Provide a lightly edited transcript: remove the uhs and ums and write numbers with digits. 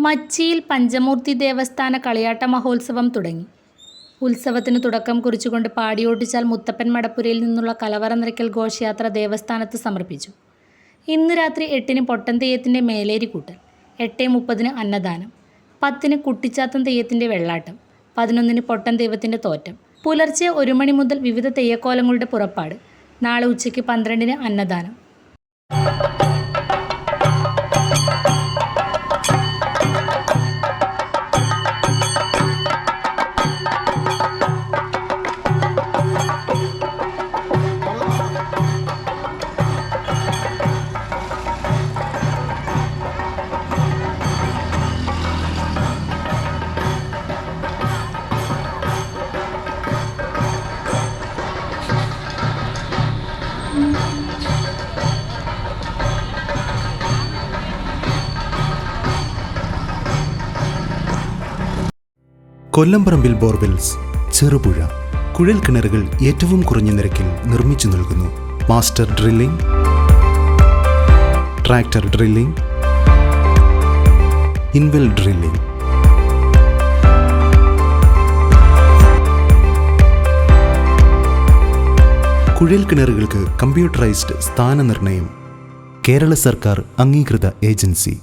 മച്ചിയിൽ പഞ്ചമൂർത്തി ദേവസ്ഥാന കളിയാട്ട മഹോത്സവം തുടങ്ങി. ഉത്സവത്തിന് തുടക്കം കുറിച്ചുകൊണ്ട് പാടിയോട്ടിച്ചാൽ മുത്തപ്പൻ മടപ്പുരയിൽ നിന്നുള്ള കലവറ നിറയ്ക്കൽ ഘോഷയാത്ര ദേവസ്ഥാനത്ത് സമർപ്പിച്ചു. ഇന്ന് രാത്രി 8-ന് പൊട്ടൻ തെയ്യത്തിൻ്റെ മേലേരി കൂട്ടൽ, 8:30-ന് അന്നദാനം, 10-ന് കുട്ടിച്ചാത്തൻ തെയ്യത്തിൻ്റെ വെള്ളാട്ടം, 11-ന് പൊട്ടൻ ദൈവത്തിൻ്റെ തോറ്റം. പുലർച്ചെ 1 മണി മുതൽ വിവിധ തെയ്യക്കോലങ്ങളുടെ പുറപ്പാട്. നാളെ ഉച്ചയ്ക്ക് 12-ന് അന്നദാനം. കൊല്ലംപറമ്പിൽ ബോർവെൽസ്, ചെറുപുഴ. കുഴൽ കിണറുകൾ ഏറ്റവും കുറഞ്ഞ നിരക്കിൽ നിർമ്മിച്ചു നൽകുന്നു. Master drilling, tractor drilling, ഇൻവെൽ drilling. കുഴൽ കിണറുകൾക്ക് കമ്പ്യൂട്ടറൈസ്ഡ് സ്ഥാനനിർണ്ണയം. കേരള സർക്കാർ അംഗീകൃത ഏജൻസി.